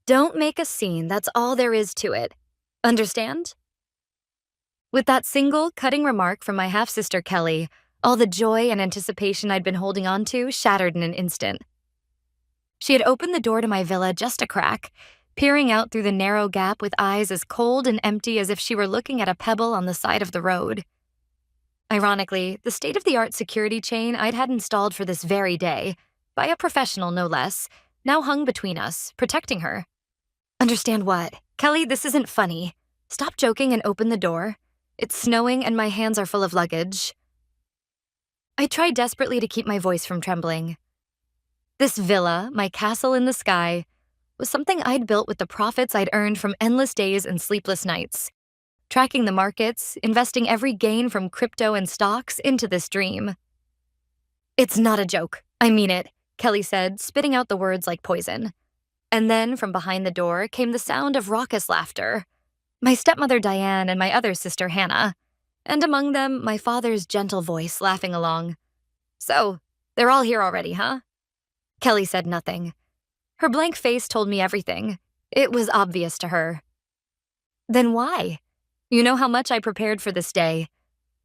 Don't make a scene, that's all there is to it. Understand? With that single, cutting remark from my half-sister Kelly, all the joy and anticipation I'd been holding on to shattered in an instant. She had opened the door to my villa just a crack, peering out through the narrow gap with eyes as cold and empty as if she were looking at a pebble on the side of the road. Ironically, the state-of-the-art security chain I'd had installed for this very day, by a professional no less, now hung between us, protecting her. Understand what? Kelly, this isn't funny. Stop joking and open the door. It's snowing and my hands are full of luggage. I tried desperately to keep my voice from trembling. This villa, my castle in the sky, was something I'd built with the profits I'd earned from endless days and sleepless nights, tracking the markets, investing every gain from crypto and stocks into this dream. It's not a joke. I mean it, Kelly said, spitting out the words like poison. And then from behind the door came the sound of raucous laughter. My stepmother Diane and my other sister Hannah, and among them my father's gentle voice laughing along. So, they're all here already, huh? Kelly said nothing. Her blank face told me everything. It was obvious to her. Then why? You know how much I prepared for this day.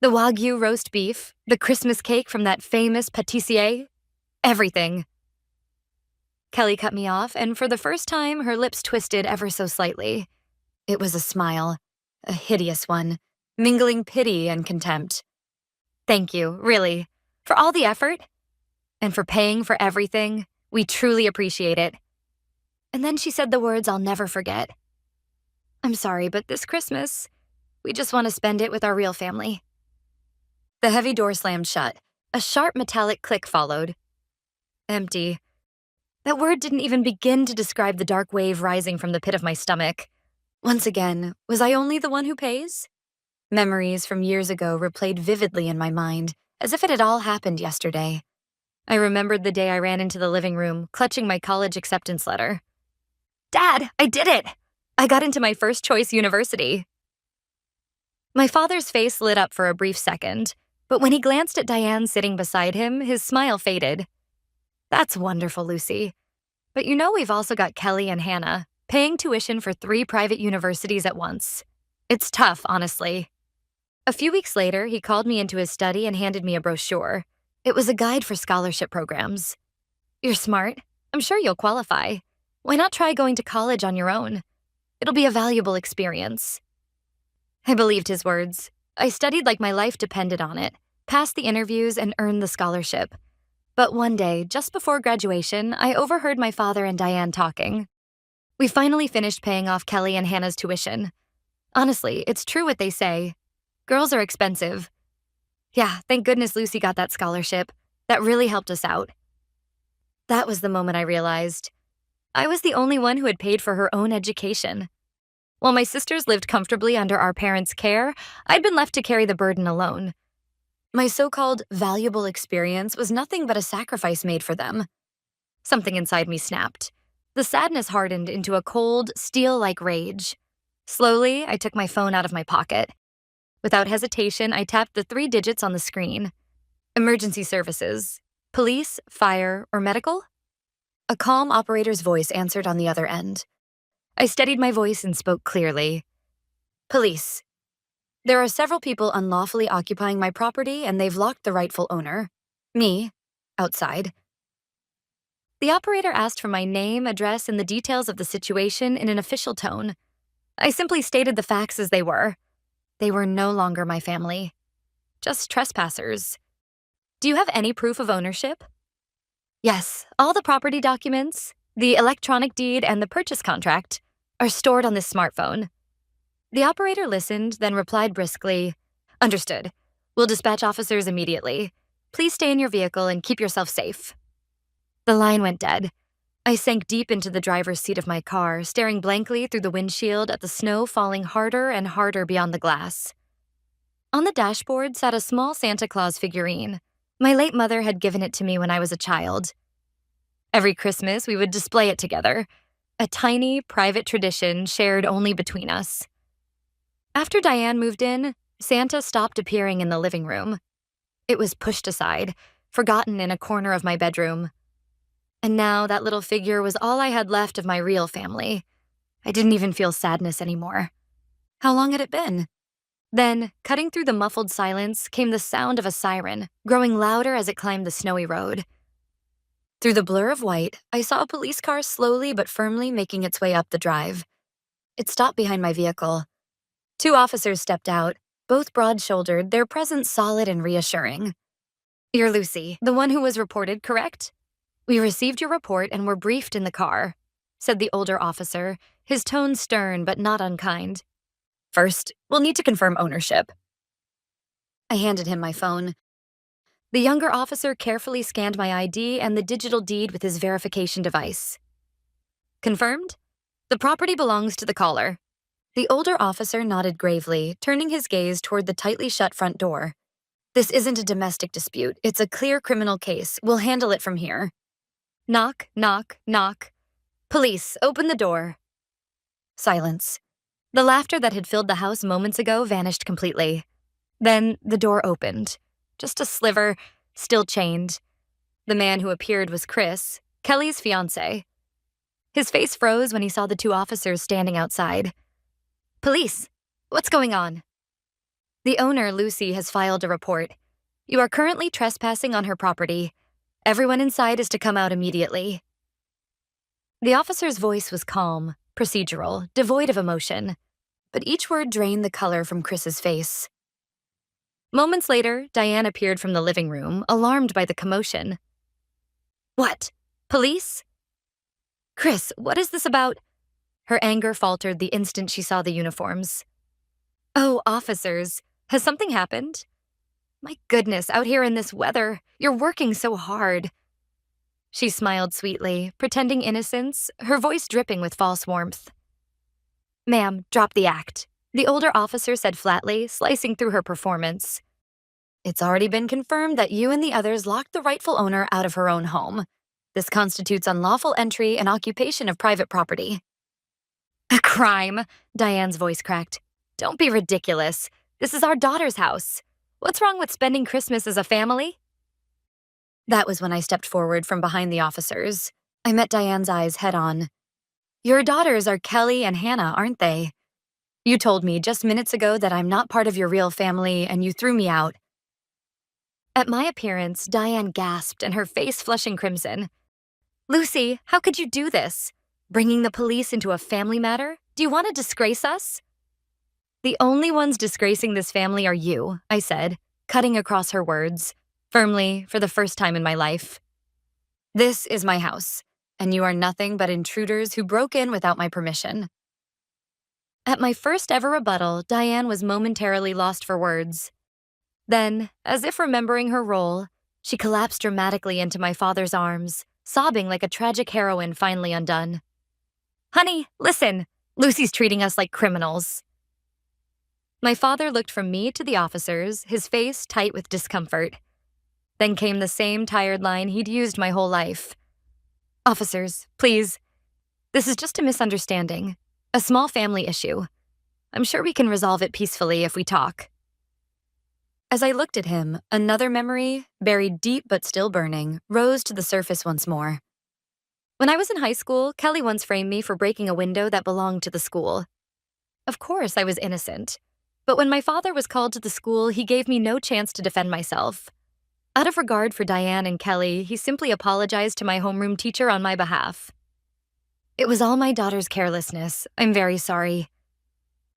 The Wagyu roast beef, the Christmas cake from that famous pâtissier, everything. Kelly cut me off, and for the first time, her lips twisted ever so slightly. It was a smile, a hideous one, mingling pity and contempt. Thank you, really, for all the effort, and for paying for everything. We truly appreciate it. And then she said the words I'll never forget. I'm sorry, but this Christmas, we just want to spend it with our real family. The heavy door slammed shut. A sharp metallic click followed. Empty. That word didn't even begin to describe the dark wave rising from the pit of my stomach. Once again, was I only the one who pays? Memories from years ago replayed vividly in my mind, as if it had all happened yesterday. I remembered the day I ran into the living room, clutching my college acceptance letter. Dad, I did it! I got into my first choice university. My father's face lit up for a brief second, but when he glanced at Diane sitting beside him, his smile faded. That's wonderful, Lucy. But you know we've also got Kelly and Hannah, paying tuition for 3 private universities at once. It's tough, honestly. A few weeks later, he called me into his study and handed me a brochure. It was a guide for scholarship programs. You're smart. I'm sure you'll qualify. Why not try going to college on your own? It'll be a valuable experience. I believed his words. I studied like my life depended on it, passed the interviews, and earned the scholarship. But one day, just before graduation, I overheard my father and Diane talking. We finally finished paying off Kelly and Hannah's tuition. Honestly, it's true what they say. Girls are expensive. Yeah, thank goodness Lucy got that scholarship. That really helped us out. That was the moment I realized. I was the only one who had paid for her own education. While my sisters lived comfortably under our parents' care, I'd been left to carry the burden alone. My so-called valuable experience was nothing but a sacrifice made for them. Something inside me snapped. The sadness hardened into a cold, steel-like rage. Slowly, I took my phone out of my pocket. Without hesitation, I tapped the 3 digits on the screen. Emergency services. Police, fire, or medical? A calm operator's voice answered on the other end. I steadied my voice and spoke clearly. Police. There are several people unlawfully occupying my property, and they've locked the rightful owner. Me. Outside. The operator asked for my name, address, and the details of the situation in an official tone. I simply stated the facts as they were. They were no longer my family. Just trespassers. Do you have any proof of ownership? Yes, all the property documents, the electronic deed, and the purchase contract are stored on this smartphone. The operator listened, then replied briskly, Understood. We'll dispatch officers immediately. Please stay in your vehicle and keep yourself safe. The line went dead. I sank deep into the driver's seat of my car, staring blankly through the windshield at the snow falling harder and harder beyond the glass. On the dashboard sat a small Santa Claus figurine. My late mother had given it to me when I was a child. Every Christmas, we would display it together, a tiny, private tradition shared only between us. After Diane moved in, Santa stopped appearing in the living room. It was pushed aside, forgotten in a corner of my bedroom. And now that little figure was all I had left of my real family. I didn't even feel sadness anymore. How long had it been? Then, cutting through the muffled silence, came the sound of a siren, growing louder as it climbed the snowy road. Through the blur of white, I saw a police car slowly but firmly making its way up the drive. It stopped behind my vehicle. 2 officers stepped out, both broad-shouldered, their presence solid and reassuring. "You're Lucy, the one who was reported, correct? We received your report and were briefed in the car," said the older officer, his tone stern but not unkind. "First, we'll need to confirm ownership." I handed him my phone. The younger officer carefully scanned my ID and the digital deed with his verification device. "Confirmed? The property belongs to the caller." The older officer nodded gravely, turning his gaze toward the tightly shut front door. "This isn't a domestic dispute. It's a clear criminal case. We'll handle it from here." Knock, knock, knock. "Police, open the door." Silence. The laughter that had filled the house moments ago vanished completely. Then the door opened. Just a sliver, still chained. The man who appeared was Chris, Kelly's fiancé. His face froze when he saw the 2 officers standing outside. "Police, what's going on?" "The owner, Lucy, has filed a report. You are currently trespassing on her property. Everyone inside is to come out immediately." The officer's voice was calm, procedural, devoid of emotion, but each word drained the color from Chris's face. Moments later, Diane appeared from the living room, alarmed by the commotion. "What? Police?" "Chris, what is this about?" Her anger faltered the instant she saw the uniforms. "Oh, officers, has something happened? My goodness, out here in this weather, you're working so hard." She smiled sweetly, pretending innocence, her voice dripping with false warmth. "Ma'am, drop the act," the older officer said flatly, slicing through her performance. "It's already been confirmed that you and the others locked the rightful owner out of her own home. This constitutes unlawful entry and occupation of private property." "A crime," Diane's voice cracked. "Don't be ridiculous. This is our daughter's house. What's wrong with spending Christmas as a family?" That was when I stepped forward from behind the officers. I met Diane's eyes head on. "Your daughters are Kelly and Hannah, aren't they? You told me just minutes ago that I'm not part of your real family and you threw me out." At my appearance, Diane gasped and her face flushing crimson. "Lucy, how could you do this? Bringing the police into a family matter? Do you want to disgrace us?" "The only ones disgracing this family are you," I said, cutting across her words, firmly for the first time in my life. "This is my house, and you are nothing but intruders who broke in without my permission." At my first ever rebuttal, Diane was momentarily lost for words. Then, as if remembering her role, she collapsed dramatically into my father's arms, sobbing like a tragic heroine finally undone. "Honey, listen, Lucy's treating us like criminals." My father looked from me to the officers, his face tight with discomfort. Then came the same tired line he'd used my whole life. "Officers, please. This is just a misunderstanding, a small family issue. I'm sure we can resolve it peacefully if we talk." As I looked at him, another memory, buried deep but still burning, rose to the surface once more. When I was in high school, Kelly once framed me for breaking a window that belonged to the school. Of course, I was innocent. But when my father was called to the school, he gave me no chance to defend myself. Out of regard for Diane and Kelly, he simply apologized to my homeroom teacher on my behalf. "It was all my daughter's carelessness. I'm very sorry."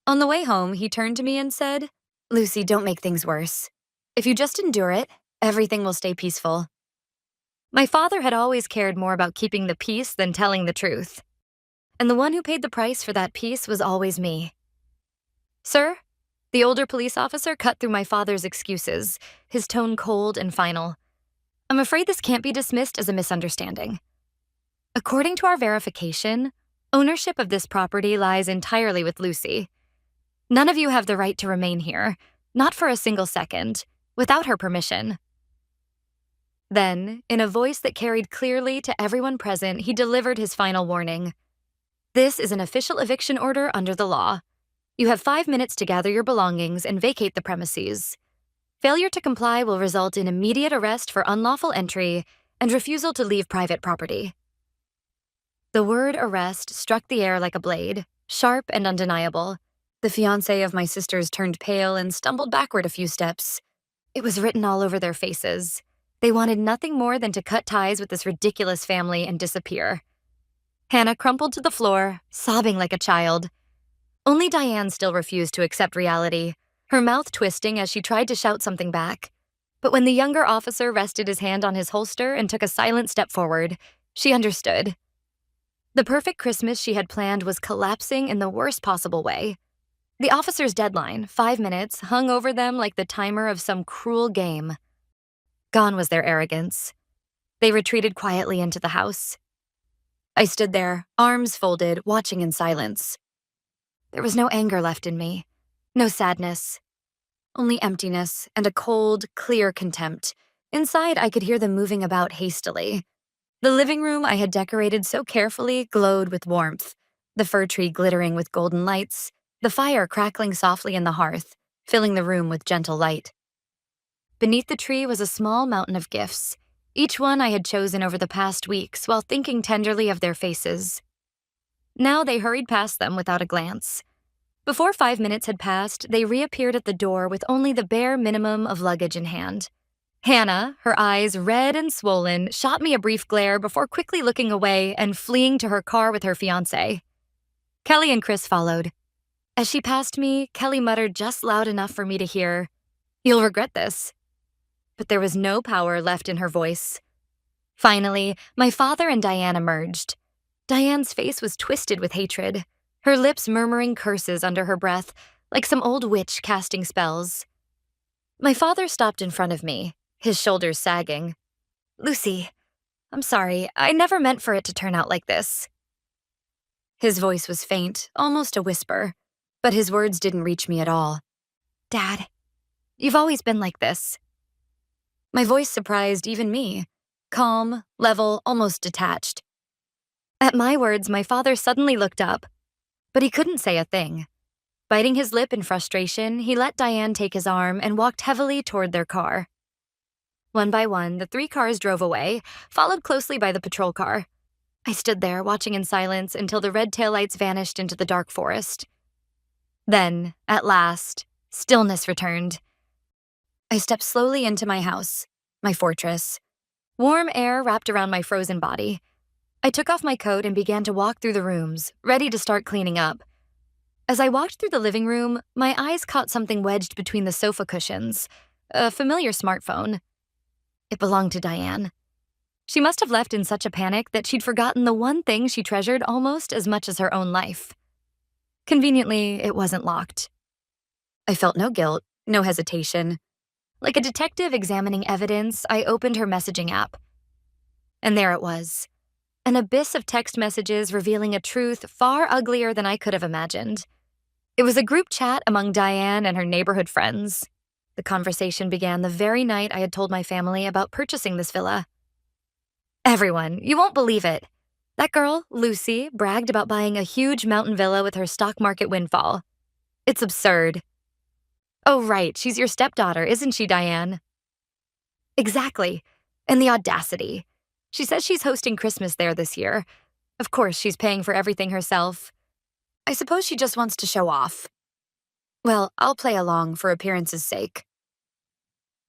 On the way home, he turned to me and said, "Lucy, don't make things worse. If you just endure it, everything will stay peaceful." My father had always cared more about keeping the peace than telling the truth. And the one who paid the price for that peace was always me. "Sir?" The older police officer cut through my father's excuses, his tone cold and final. "I'm afraid this can't be dismissed as a misunderstanding. According to our verification, ownership of this property lies entirely with Lucy. None of you have the right to remain here, not for a single second, without her permission." Then, in a voice that carried clearly to everyone present, he delivered his final warning. "This is an official eviction order under the law. You have 5 minutes to gather your belongings and vacate the premises. Failure to comply will result in immediate arrest for unlawful entry and refusal to leave private property. The word arrest struck the air like a blade, sharp and undeniable. The fiancé of my sisters turned pale and stumbled backward a few steps. It was written all over their faces. They wanted nothing more than to cut ties with this ridiculous family and disappear. Hannah crumpled to the floor, sobbing like a child. Only Diane still refused to accept reality, her mouth twisting as she tried to shout something back. But when the younger officer rested his hand on his holster and took a silent step forward, she understood. The perfect Christmas she had planned was collapsing in the worst possible way. The officer's deadline, 5 minutes, hung over them like the timer of some cruel game. Gone was their arrogance. They retreated quietly into the house. I stood there, arms folded, watching in silence. There was no anger left in me, no sadness, only emptiness and a cold, clear contempt. Inside, I could hear them moving about hastily. The living room I had decorated so carefully glowed with warmth, the fir tree glittering with golden lights, the fire crackling softly in the hearth, filling the room with gentle light. Beneath the tree was a small mountain of gifts, each one I had chosen over the past weeks while thinking tenderly of their faces. Now they hurried past them without a glance. Before 5 minutes had passed, they reappeared at the door with only the bare minimum of luggage in hand. Hannah, her eyes red and swollen, shot me a brief glare before quickly looking away and fleeing to her car with her fiancé. Kelly and Chris followed. As she passed me, Kelly muttered just loud enough for me to hear, "You'll regret this." But there was no power left in her voice. Finally, my father and Diane emerged. Diane's face was twisted with hatred, her lips murmuring curses under her breath, like some old witch casting spells. My father stopped in front of me, his shoulders sagging. "Lucy, I'm sorry, I never meant for it to turn out like this." His voice was faint, almost a whisper, but his words didn't reach me at all. "Dad, you've always been like this." My voice surprised even me, calm, level, almost detached. At my words, my father suddenly looked up, but he couldn't say a thing. Biting his lip in frustration, he let Diane take his arm and walked heavily toward their car. One by one, the 3 cars drove away, followed closely by the patrol car. I stood there, watching in silence until the red taillights vanished into the dark forest. Then, at last, stillness returned. I stepped slowly into my house, my fortress. Warm air wrapped around my frozen body. I took off my coat and began to walk through the rooms, ready to start cleaning up. As I walked through the living room, my eyes caught something wedged between the sofa cushions, a familiar smartphone. It belonged to Diane. She must have left in such a panic that she'd forgotten the one thing she treasured almost as much as her own life. Conveniently, it wasn't locked. I felt no guilt, no hesitation. Like a detective examining evidence, I opened her messaging app. And there it was. An abyss of text messages revealing a truth far uglier than I could have imagined. It was a group chat among Diane and her neighborhood friends. The conversation began the very night I had told my family about purchasing this villa. "Everyone, you won't believe it. That girl, Lucy, bragged about buying a huge mountain villa with her stock market windfall. It's absurd." "Oh, right, she's your stepdaughter, isn't she, Diane?" "Exactly. And the audacity. She says she's hosting Christmas there this year. Of course, she's paying for everything herself. I suppose she just wants to show off. Well, I'll play along for appearance's sake."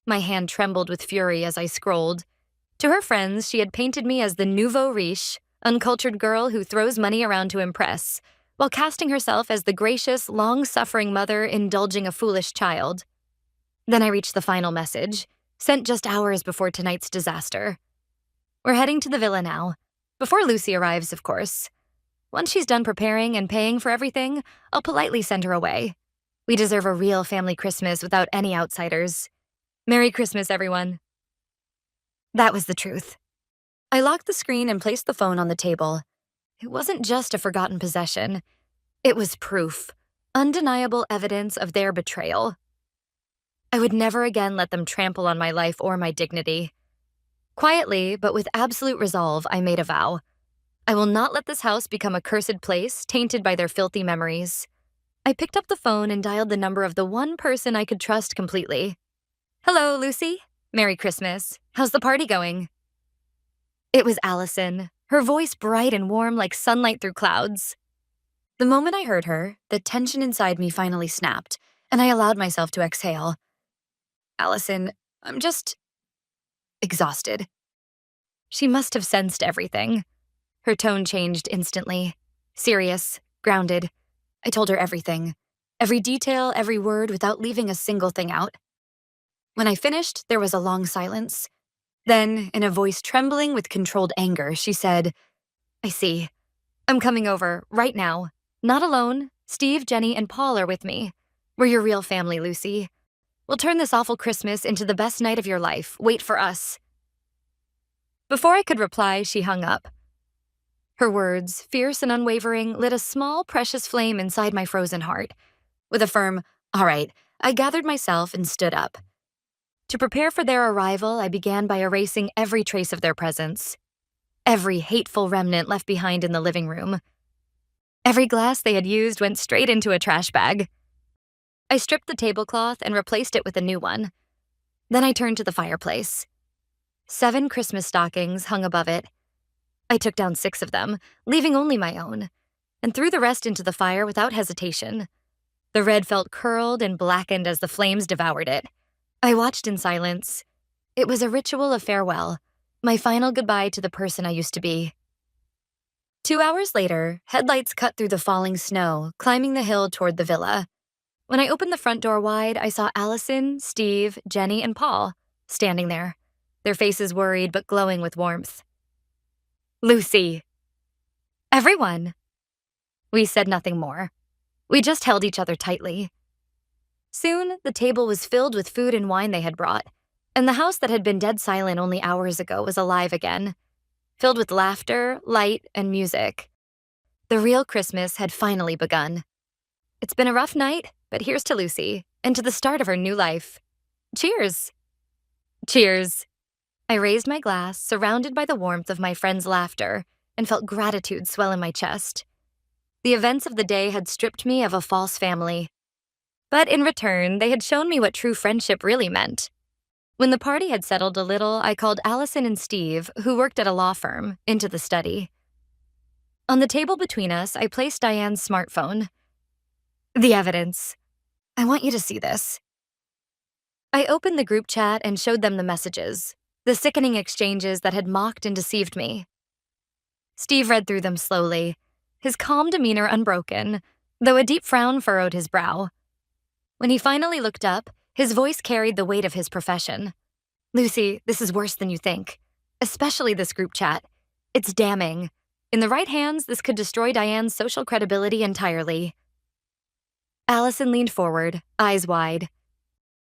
My hand trembled with fury as I scrolled. To her friends, she had painted me as the nouveau riche, uncultured girl who throws money around to impress, while casting herself as the gracious, long-suffering mother indulging a foolish child. Then I reached the final message, sent just hours before tonight's disaster. "We're heading to the villa now. Before Lucy arrives, of course. Once she's done preparing and paying for everything, I'll politely send her away. We deserve a real family Christmas without any outsiders. Merry Christmas, everyone." That was the truth. I locked the screen and placed the phone on the table. It wasn't just a forgotten possession. It was proof, undeniable evidence of their betrayal. I would never again let them trample on my life or my dignity. Quietly, but with absolute resolve, I made a vow. I will not let this house become a cursed place, tainted by their filthy memories. I picked up the phone and dialed the number of the one person I could trust completely. "Hello, Lucy. Merry Christmas. How's the party going?" It was Allison, her voice bright and warm like sunlight through clouds. The moment I heard her, the tension inside me finally snapped, and I allowed myself to exhale. Allison, I'm just exhausted. She must have sensed everything. Her tone changed instantly. Serious, grounded. I told her everything. Every detail, every word, without leaving a single thing out. When I finished, there was a long silence. Then, in a voice trembling with controlled anger, she said, I see. I'm coming over, right now. Not alone. Steve, Jenny, and Paul are with me. We're your real family, Lucy. We'll turn this awful Christmas into the best night of your life. Wait for us. Before I could reply, she hung up. Her words, fierce and unwavering, lit a small, precious flame inside my frozen heart. With a firm, all right, I gathered myself and stood up. To prepare for their arrival, I began by erasing every trace of their presence. Every hateful remnant left behind in the living room. Every glass they had used went straight into a trash bag. I stripped the tablecloth and replaced it with a new one. Then I turned to the fireplace. 7 Christmas stockings hung above it. I took down 6 of them, leaving only my own, and threw the rest into the fire without hesitation. The red felt curled and blackened as the flames devoured it. I watched in silence. It was a ritual of farewell, my final goodbye to the person I used to be. 2 hours later, headlights cut through the falling snow, climbing the hill toward the villa. When I opened the front door wide, I saw Allison, Steve, Jenny, and Paul standing there, their faces worried but glowing with warmth. Lucy. Everyone. We said nothing more. We just held each other tightly. Soon, the table was filled with food and wine they had brought, and the house that had been dead silent only hours ago was alive again, filled with laughter, light, and music. The real Christmas had finally begun. It's been a rough night, but here's to Lucy, and to the start of her new life. Cheers! Cheers! I raised my glass, surrounded by the warmth of my friends' laughter, and felt gratitude swell in my chest. The events of the day had stripped me of a false family. But in return, they had shown me what true friendship really meant. When the party had settled a little, I called Allison and Steve, who worked at a law firm, into the study. On the table between us, I placed Diane's smartphone. The evidence. I want you to see this. I opened the group chat and showed them the messages, the sickening exchanges that had mocked and deceived me. Steve read through them slowly, his calm demeanor unbroken, though a deep frown furrowed his brow. When he finally looked up, his voice carried the weight of his profession. Lucy, this is worse than you think, especially this group chat. It's damning. In the right hands, this could destroy Diane's social credibility entirely. Allison leaned forward, eyes wide.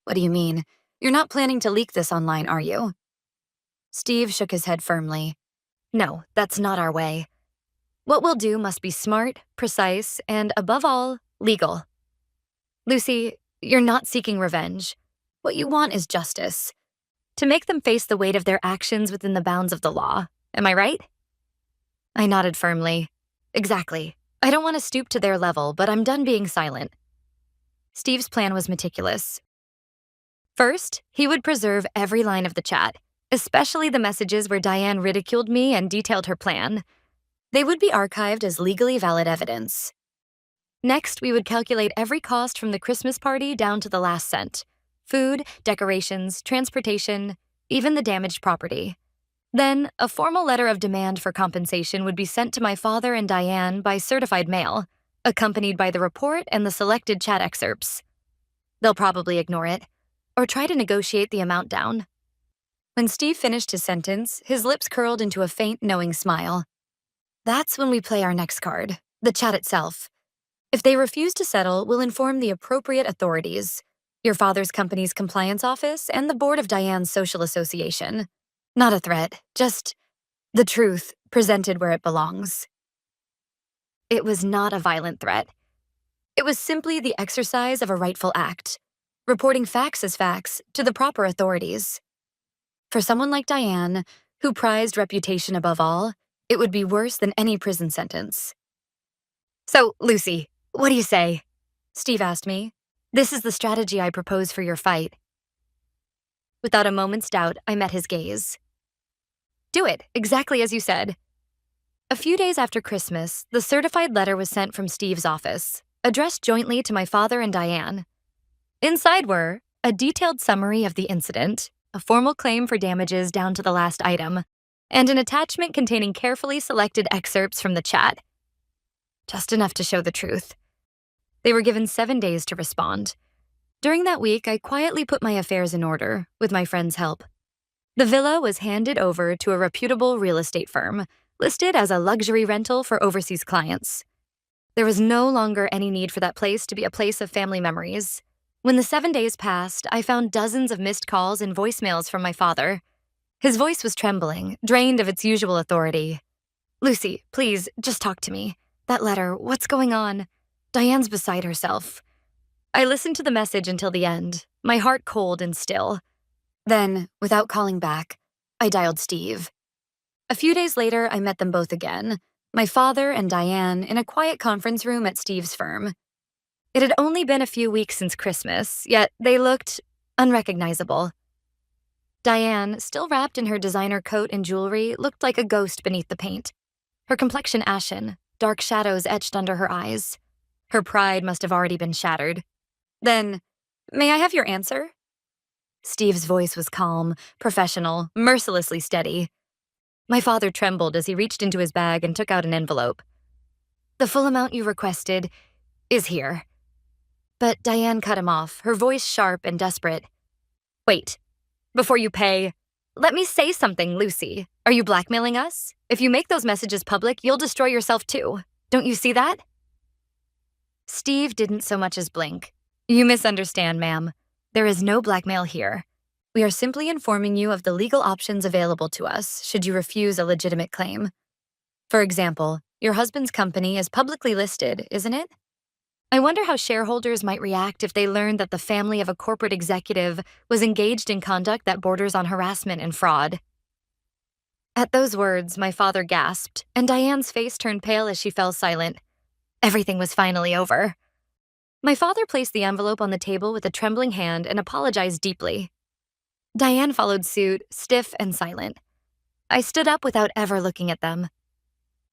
What do you mean? You're not planning to leak this online, are you? Steve shook his head firmly. No, that's not our way. What we'll do must be smart, precise, and, above all, legal. Lucy, you're not seeking revenge. What you want is justice. To make them face the weight of their actions within the bounds of the law. Am I right? I nodded firmly. Exactly. I don't want to stoop to their level, but I'm done being silent. Steve's plan was meticulous. First, he would preserve every line of the chat, especially the messages where Diane ridiculed me and detailed her plan. They would be archived as legally valid evidence. Next, we would calculate every cost from the Christmas party down to the last cent. Food, decorations, transportation, even the damaged property. Then, a formal letter of demand for compensation would be sent to my father and Diane by certified mail, accompanied by the report and the selected chat excerpts. They'll probably ignore it, or try to negotiate the amount down. When Steve finished his sentence, his lips curled into a faint, knowing smile. That's when we play our next card, the chat itself. If they refuse to settle, we'll inform the appropriate authorities, your father's company's compliance office and the board of Diane's social association. Not a threat, just the truth presented where it belongs. It was not a violent threat. It was simply the exercise of a rightful act, reporting facts as facts to the proper authorities. For someone like Diane, who prized reputation above all, it would be worse than any prison sentence. So, Lucy, what do you say? Steve asked me. This is the strategy I propose for your fight. Without a moment's doubt, I met his gaze. Do it, exactly as you said. A few days after Christmas, the certified letter was sent from Steve's office, addressed jointly to my father and Diane. Inside were a detailed summary of the incident, a formal claim for damages down to the last item, and an attachment containing carefully selected excerpts from the chat. Just enough to show the truth. They were given 7 days to respond. During that week, I quietly put my affairs in order, with my friend's help. The villa was handed over to a reputable real estate firm, listed as a luxury rental for overseas clients. There was no longer any need for that place to be a place of family memories. When the 7 days passed, I found dozens of missed calls and voicemails from my father. His voice was trembling, drained of its usual authority. "Lucy, please, just talk to me. That letter, what's going on? Diane's beside herself." I listened to the message until the end, my heart cold and still. Then, without calling back, I dialed Steve. A few days later, I met them both again, my father and Diane, in a quiet conference room at Steve's firm. It had only been a few weeks since Christmas, yet they looked unrecognizable. Diane, still wrapped in her designer coat and jewelry, looked like a ghost beneath the paint. Her complexion ashen, dark shadows etched under her eyes. Her pride must have already been shattered. "Then, may I have your answer?" Steve's voice was calm, professional, mercilessly steady. My father trembled as he reached into his bag and took out an envelope. "The full amount you requested is here." But Diane cut him off, her voice sharp and desperate. "Wait. Before you pay, let me say something, Lucy. Are you blackmailing us? If you make those messages public, you'll destroy yourself too. Don't you see that?" Steve didn't so much as blink. "You misunderstand, ma'am. There is no blackmail here. We are simply informing you of the legal options available to us should you refuse a legitimate claim. For example, your husband's company is publicly listed, isn't it? I wonder how shareholders might react if they learned that the family of a corporate executive was engaged in conduct that borders on harassment and fraud." At those words, my father gasped, and Diane's face turned pale as she fell silent. Everything was finally over. My father placed the envelope on the table with a trembling hand and apologized deeply. Diane followed suit, stiff and silent. I stood up without ever looking at them.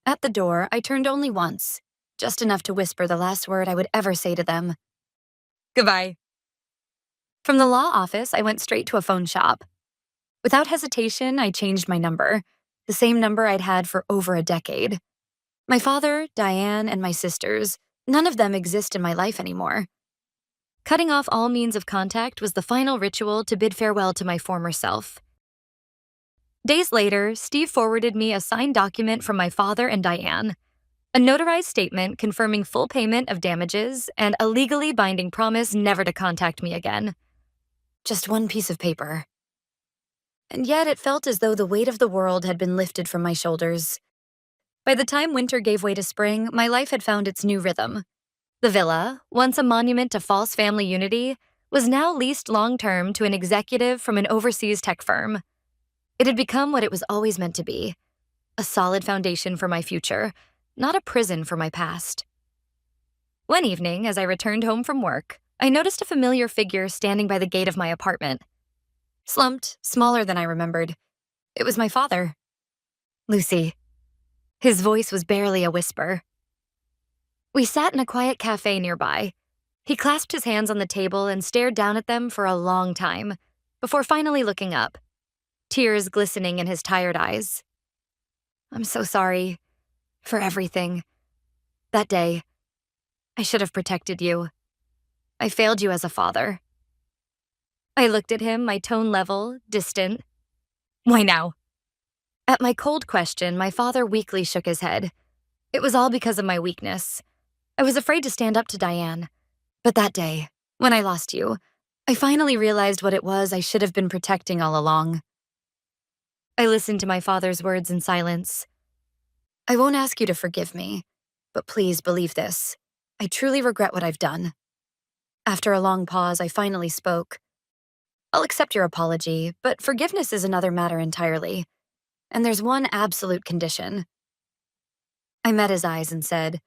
At the door, I turned only once, just enough to whisper the last word I would ever say to them. "Goodbye." From the law office, I went straight to a phone shop. Without hesitation, I changed my number, the same number I'd had for over a decade. My father, Diane, and my sisters, none of them exist in my life anymore. Cutting off all means of contact was the final ritual to bid farewell to my former self. Days later, Steve forwarded me a signed document from my father and Diane, a notarized statement confirming full payment of damages and a legally binding promise never to contact me again. Just one piece of paper. And yet it felt as though the weight of the world had been lifted from my shoulders. By the time winter gave way to spring, my life had found its new rhythm. The villa, once a monument to false family unity, was now leased long-term to an executive from an overseas tech firm. It had become what it was always meant to be, a solid foundation for my future, not a prison for my past. One evening, as I returned home from work, I noticed a familiar figure standing by the gate of my apartment. Slumped, smaller than I remembered. It was my father. "Lucy." His voice was barely a whisper. We sat in a quiet cafe nearby. He clasped his hands on the table and stared down at them for a long time, before finally looking up, tears glistening in his tired eyes. "I'm so sorry for everything. That day, I should have protected you. I failed you as a father." I looked at him, my tone level, distant. "Why now?" At my cold question, my father weakly shook his head. It was all because of my weakness. I was afraid to stand up to Diane. But that day, when I lost you, I finally realized what it was I should have been protecting all along. I listened to my father's words in silence. "I won't ask you to forgive me, but please believe this. I truly regret what I've done." After a long pause, I finally spoke. "I'll accept your apology, but forgiveness is another matter entirely. And there's one absolute condition." I met his eyes and said,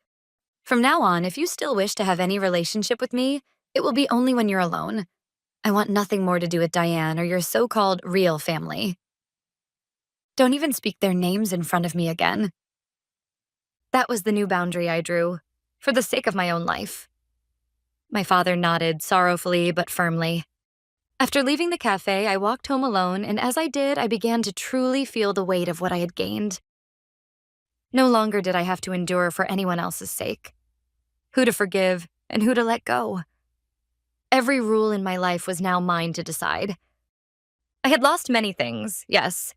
"From now on, if you still wish to have any relationship with me, it will be only when you're alone. I want nothing more to do with Diane or your so-called real family." Don't even speak their names in front of me again. That was the new boundary I drew, for the sake of my own life. My father nodded sorrowfully but firmly. After leaving the cafe, I walked home alone, and as I did, I began to truly feel the weight of what I had gained. No longer did I have to endure for anyone else's sake. Who to forgive and who to let go. Every rule in my life was now mine to decide. I had lost many things, yes,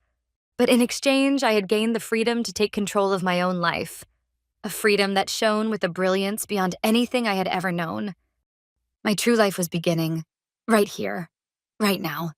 but in exchange, I had gained the freedom to take control of my own life, a freedom that shone with a brilliance beyond anything I had ever known. My true life was beginning, right here, right now.